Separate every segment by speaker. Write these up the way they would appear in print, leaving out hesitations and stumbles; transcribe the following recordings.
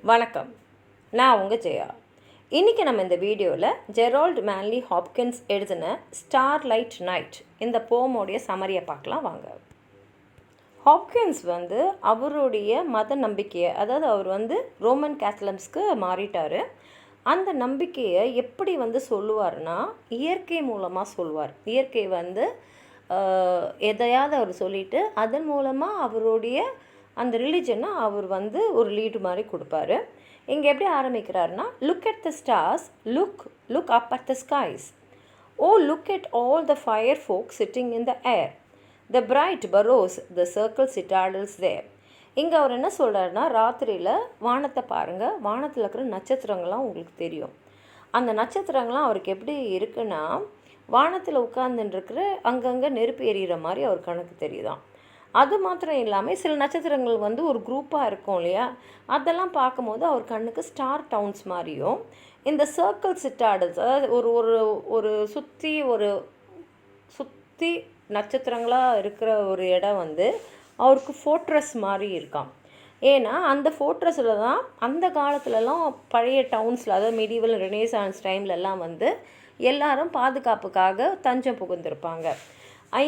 Speaker 1: வணக்கம், நான் உங்கள் ஜெயா. இன்றைக்கி நம்ம இந்த வீடியோவில் ஜெரால்டு மேன்லி ஹாப்கின்ஸ் எழுதின ஸ்டார்லைட் நைட் இந்த போமோடைய சமரியை பார்க்கலாம் வாங்க. ஹாப்கின்ஸ் அவருடைய மத நம்பிக்கையை, அதாவது அவர் ரோமன் கேத்தலிக்ஸ்க்கு மாறிட்டார். அந்த நம்பிக்கையை எப்படி சொல்லுவார்னா இயற்கை மூலமாக சொல்லுவார். இயற்கை எதையாவது அவர் சொல்லிவிட்டு அதன் மூலமாக அவருடைய அந்த ரிலிஜனை அவர் ஒரு லீடு மாதிரி கொடுப்பாரு. இங்கே எப்படி ஆரம்பிக்கிறாருன்னா, look at the stars, look up at the skies. Oh look at all the fire folk sitting in the air, the bright boroughs, the circle citadels there. இங்கே அவர் என்ன சொல்கிறாருன்னா, ராத்திரியில் வானத்தை பாருங்கள், வானத்தில் இருக்கிற நட்சத்திரங்கள்லாம் உங்களுக்கு தெரியும். அந்த நட்சத்திரங்கள்லாம் அவருக்கு எப்படி இருக்குன்னா, வானத்தில் உட்கார்ந்துட்டுருக்கிற அங்கங்கே நெருப்பு எரியிற மாதிரி அவர் கணக்கு தெரியுதான். அது மாத்திரம் இல்லாமல் சில நட்சத்திரங்கள் ஒரு குரூப்பாக இருக்கும் இல்லையா, அதெல்லாம் பார்க்கும்போது அவர் கண்ணுக்கு ஸ்டார் டவுன்ஸ் மாதிரியும், இந்த சர்க்கிள் சிட்டாடல்ஸ், அதாவது ஒரு ஒரு ஒரு சுற்றி நட்சத்திரங்களாக இருக்கிற ஒரு இடம் அவருக்கு ஃபோர்ட்ரஸ் மாதிரி இருக்காம். ஏன்னா அந்த ஃபோர்ட்ரஸில் தான் அந்த காலத்துலலாம் பழைய டவுன்ஸில், அதாவது மெடிவல் ரெனேசான்ஸ் டைம்லலாம் எல்லாரும் பாதுகாப்புக்காக தஞ்சம் புகுந்திருப்பாங்க.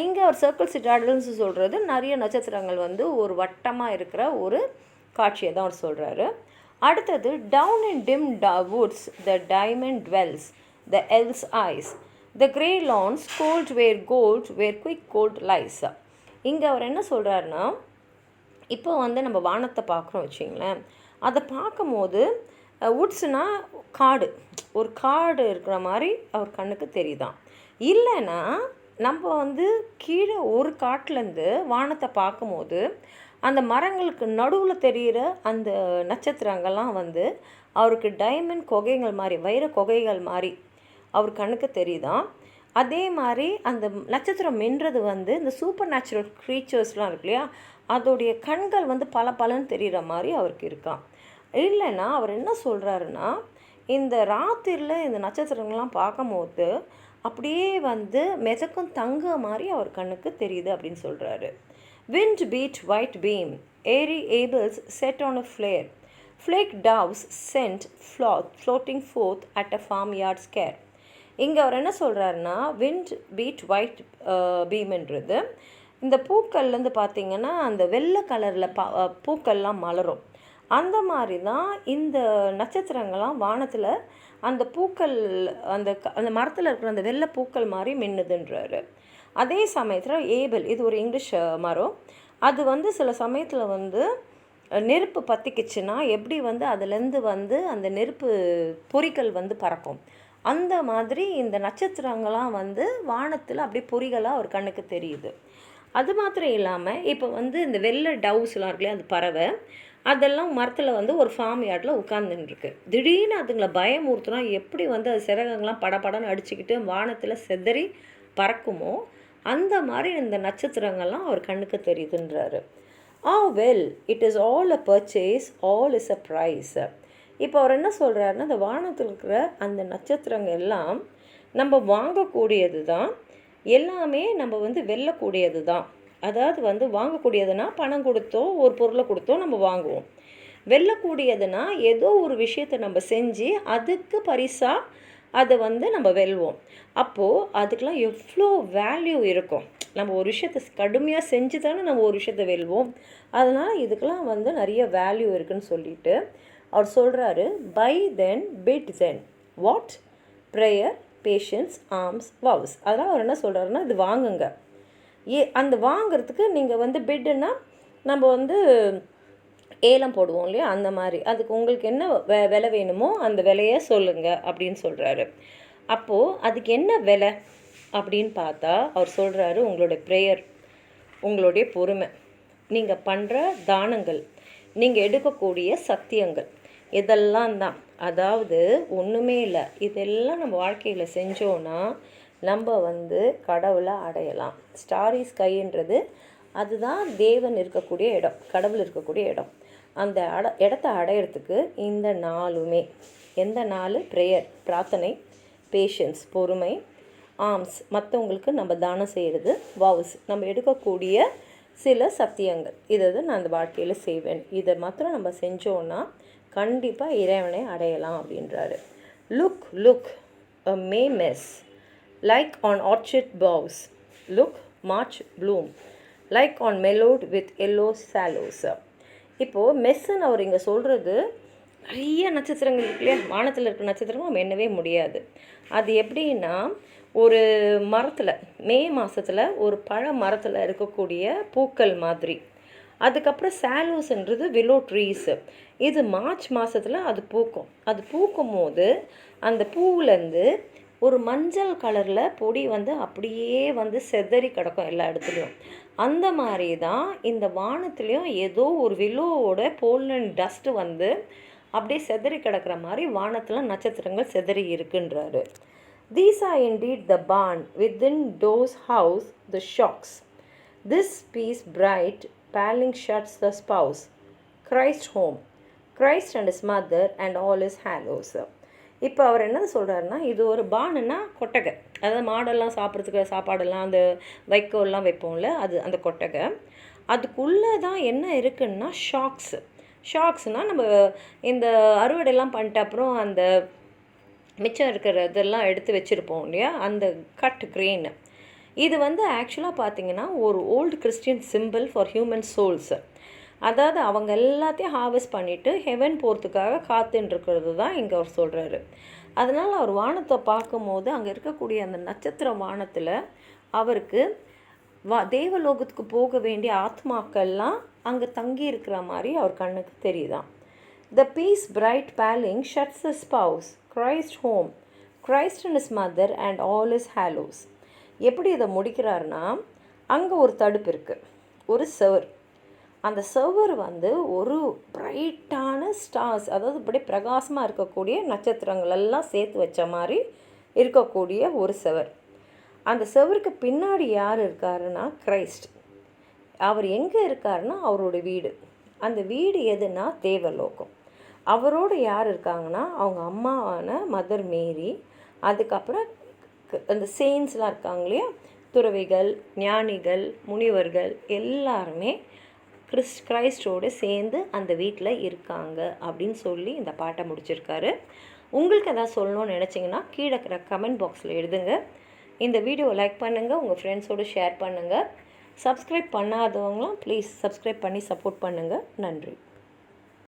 Speaker 1: இங்கே ஒரு சர்க்கிள் சிட்டாடல்ஸ் சொல்கிறது நிறைய நட்சத்திரங்கள் ஒரு வட்டமாக இருக்கிற ஒரு காட்சியை தான் அவர் சொல்கிறாரு. அடுத்தது, down in dim woods the diamond delves, the elves eyes, the grey lawns cold where gold where quickgold lies. இங்கே அவர் என்ன சொல்கிறாருன்னா, இப்போ நம்ம வானத்தை பார்க்குறோம் வச்சிங்களேன், அதை பார்க்கும்போது வுட்ஸ்னால் காடு, ஒரு காடு இருக்கிற மாதிரி அவர் கண்ணுக்கு தெரியுதான். இல்லைன்னா நம்ம கீழே ஒரு காட்டிலேருந்து வானத்தை பார்க்கும்போது அந்த மரங்களுக்கு நடுவில் தெரிகிற அந்த நட்சத்திரங்கள்லாம் அவருக்கு டைமண்ட் கொகைகள் மாதிரி, வைர கொகைகள் மாதிரி அவர் கண்ணுக்கு தெரியுதான். அதே மாதிரி அந்த நட்சத்திரம் மின்றது இந்த சூப்பர் நேச்சுரல் க்ரீச்சர்ஸ்லாம் இருக்கு இல்லையா, அதோடைய கண்கள் பல பலன்னு தெரிகிற மாதிரி அவருக்கு இருக்கான். இல்லைன்னா அவர் என்ன சொல்கிறாருன்னா, இந்த ராத்திரியில் இந்த நட்சத்திரங்கள்லாம் பார்க்கும்போது அப்படியே மெதக்கும் தங்க மாதிரி அவர் கண்ணுக்கு தெரியுது அப்படின்னு சொல்கிறாரு. Wind beat whitebeam, airy abeles set on a flare, flake doves sent floating forth at a farmyard scare. இங்கே அவர் என்ன சொல்கிறாருன்னா, விண்ட் பீட் ஒயிட் பீம்ன்றது இந்த பூக்கள்லேருந்து பார்த்திங்கன்னா அந்த வெள்ளை கலரில் பூக்கள்லாம் மலரும். அந்த மாதிரி தான் இந்த நட்சத்திரங்கள்லாம் வானத்தில் அந்த பூக்கள் அந்த மரத்தில் இருக்கிற அந்த வெள்ளை பூக்கள் மாதிரி மின்னுதுன்றாரு. அதே சமயத்தில் ஏபிள், இது ஒரு இங்கிலீஷ் மரம், அது சில சமயத்தில் நெருப்பு பற்றிக்கிச்சுன்னா எப்படி அதுலேருந்து அந்த நெருப்பு பொறிகள் பறக்கும். அந்த மாதிரி இந்த நட்சத்திரங்கள்லாம் வானத்தில் அப்படியே பொறிகளாக ஒரு கண்ணுக்கு தெரியுது. அது மாத்திரம் இல்லாமல் இப்போ இந்த வெள்ளை டவுஸ்லாம் இருக்குல்லையா, அது பறவை, அதெல்லாம் மரத்தில் ஒரு ஃபார்ம் யார்டில் உட்காந்துருக்கு. திடீர்னு அதுங்களை பயமுறுத்துனா எப்படி அது சிறகங்கள்லாம் படப்படன்னு அடிச்சுக்கிட்டு வானத்தில் செதறி பறக்குமோ அந்த மாதிரி இந்த நட்சத்திரங்கள்லாம் அவர் கண்ணுக்கு தெரியுதுன்றாரு. Well it is all a purchase, all is a prize. இப்போ அவர் என்ன சொல்கிறாருன்னா, அந்த வானத்தில் இருக்கிற அந்த நட்சத்திரங்கள் எல்லாம் நம்ம வாங்கக்கூடியது தான், எல்லாமே நம்ம வெல்லக்கூடியது தான். அதாவது வாங்கக்கூடியதுன்னா பணம் கொடுத்தோ ஒரு பொருளை கொடுத்தோ நம்ம வாங்குவோம். வெல்லக்கூடியதுன்னா ஏதோ ஒரு விஷயத்தை நம்ம செஞ்சு அதுக்கு பரிசாக அதை நம்ம வெல்வோம். அப்போது அதுக்கெலாம் எவ்வளோ வேல்யூ இருக்கும். நம்ம ஒரு விஷயத்தை கடுமையாக செஞ்சு தானே நம்ம ஒரு விஷயத்தை வெல்வோம். அதனால் இதுக்கெலாம் நிறைய வேல்யூ இருக்குதுன்னு சொல்லிட்டு அவர் சொல்கிறாரு, buy then bid then what, prayer, patience, alms, vows. அதனால் அவர் என்ன சொல்கிறாருன்னா, இது வாங்குங்க. அந்த வாங்கிறதுக்கு நீங்கள் பிட்டுன்னா நம்ம ஏலம் போடுவோம் இல்லையா, அந்த மாதிரி அதுக்கு உங்களுக்கு என்ன விலை வேணுமோ அந்த விலையை சொல்லுங்கள் அப்படின்னு சொல்கிறாரு. அப்போது அதுக்கு என்ன விலை அப்படின்னு பார்த்தா அவர் சொல்கிறாரு, உங்களுடைய ப்ரேயர், உங்களுடைய பொறுமை, நீங்கள் பண்ணுற தானங்கள், நீங்கள் எடுக்கக்கூடிய சத்தியங்கள், இதெல்லாம் தான். அதாவது ஒன்றுமே இல்லை, இதெல்லாம் நம்ம வாழ்க்கையில் செஞ்சோன்னா நம்ம கடவுளை அடையலாம். ஸ்டாரி ஸ்கைன்றது அதுதான் தேவன் இருக்கக்கூடிய இடம், கடவுள் இருக்கக்கூடிய இடம். அந்த இடத்த அடையிறதுக்கு இந்த நாளுமே, எந்த நாள், ப்ரேயர் பிரார்த்தனை, பேஷன்ஸ் பொறுமை, ஆர்ம்ஸ் மற்றவங்களுக்கு நம்ம தானம் செய்கிறது, வவ்ஸ் நம்ம எடுக்கக்கூடிய சில சத்தியங்கள் இதை நான் அந்த வாழ்க்கையில் செய்வேன், இதை மாத்திரம் நம்ம செஞ்சோன்னா கண்டிப்பாக இறைவனை அடையலாம் அப்படின்றாரு. Look look a May mess, like on orchard boughs, look March bloom, like on mellowed with yellow sallows. இப்போது மெஸ்ஸுன்னு அவர் இங்கே சொல்கிறது நிறைய நட்சத்திரங்கள் இருக்கு இல்லையா, வானத்தில் இருக்கிற நட்சத்திரங்கள் நம்ம எண்ணவே முடியாது. அது எப்படின்னா ஒரு மரத்தில் மே மாதத்தில் ஒரு பழ மரத்தில் இருக்கக்கூடிய பூக்கள் மாதிரி. அதுக்கப்புறம் சாலோஸ்ன்றது வில்லோ ட்ரீஸு. இது மார்ச் மாதத்தில் அது பூக்கும். அது பூக்கும் போது அந்த பூவிலேருந்து ஒரு மஞ்சள் கலரில் பொடி வந்து அப்படியே வந்து செதறி கிடக்கும் எல்லா இடத்துலையும். அந்த மாதிரி தான் இந்த வானத்துலேயும் ஏதோ ஒரு வில்லோவோட போலன் டஸ்ட்டு வந்து அப்படியே செதறி கிடக்கிற மாதிரி வானத்தில் நட்சத்திரங்கள் செதறி இருக்குன்றாரு. These are indeed the barn within those house the shocks. This piece bright paling shuts the spouse. Christ home, Christ and his mother and all his hallows. இப்போ அவர் என்ன சொல்கிறாருன்னா, இது ஒரு பானுன்னா கொட்டகை, அதாவது மாடெல்லாம் சாப்பிட்றதுக்கு சாப்பாடெல்லாம் அந்த வைக்கோல்லாம் வைப்போம்ல, அது அந்த கொட்டகை. அதுக்குள்ளே தான் என்ன இருக்குன்னா ஷாக்ஸ்னால் நம்ம இந்த அறுவடையெல்லாம் பண்ணிட்ட அப்புறம் அந்த மிச்சம் இருக்கிற இதெல்லாம் எடுத்து வச்சுருப்போம் இல்லையா, அந்த கட் கிரெயின். இது வந்து ஆக்சுவலாக பார்த்திங்கன்னா ஒரு old Christian simple for human souls. அதாவது அவங்க எல்லாத்தையும் ஹார்வெஸ்ட் பண்ணிவிட்டு ஹெவன் போகிறதுக்காக காத்துன்ருக்கிறது தான் இங்கே அவர் சொல்கிறாரு. அதனால் அவர் வானத்தை பார்க்கும்போது அங்கே இருக்கக்கூடிய அந்த நட்சத்திர வானத்தில் அவருக்கு தேவலோகத்துக்கு போக வேண்டிய ஆத்மாக்கள்லாம் அங்கே தங்கி இருக்கிற மாதிரி அவர் கண்ணுக்கு தெரியுதான். The piece bright paling shuts the spouse, Christ home, Christ and his mother and all his hallows. எப்படி இதை முடிக்கிறாருன்னா, அங்கே ஒரு தடுப்பு இருக்குது, ஒரு செவர். அந்த செவர் வந்து ஒரு பிரைட்டான ஸ்டார்ஸ், அதாவது இப்படி பிரகாசமாக இருக்கக்கூடிய நட்சத்திரங்கள் எல்லாம் சேர்த்து வச்ச மாதிரி இருக்கக்கூடிய ஒரு செவர். அந்த செவருக்கு பின்னாடி யார் இருக்காருன்னா கிரைஸ்ட். அவர் எங்கே இருக்காருன்னா அவரோட வீடு. அந்த வீடு எதுனா தேவலோகம். அவரோடு யார் இருக்காங்கன்னா அவங்க அம்மாவான மதர் மேரி, அதுக்கப்புறம் அந்த செயின்ஸ்லாம் இருக்காங்க இல்லையா, துறவிகள், ஞானிகள், முனிவர்கள் எல்லாருமே கிரைஸ்டோடு சேர்ந்து அந்த வீட்டில் இருக்காங்க அப்படின்னு சொல்லி இந்த பாட்டை முடிச்சிருக்காரு. உங்களுக்கு எதாவது சொல்லணும்னு நினச்சிங்கன்னா கீழே இருக்கிற கமெண்ட் பாக்ஸில் எழுதுங்க. இந்த வீடியோவை லைக் பண்ணுங்கள், உங்கள் ஃப்ரெண்ட்ஸோடு ஷேர் பண்ணுங்கள். சப்ஸ்கிரைப் பண்ணாதவங்களாம் ப்ளீஸ் சப்ஸ்கிரைப் பண்ணி சப்போர்ட் பண்ணுங்கள். நன்றி.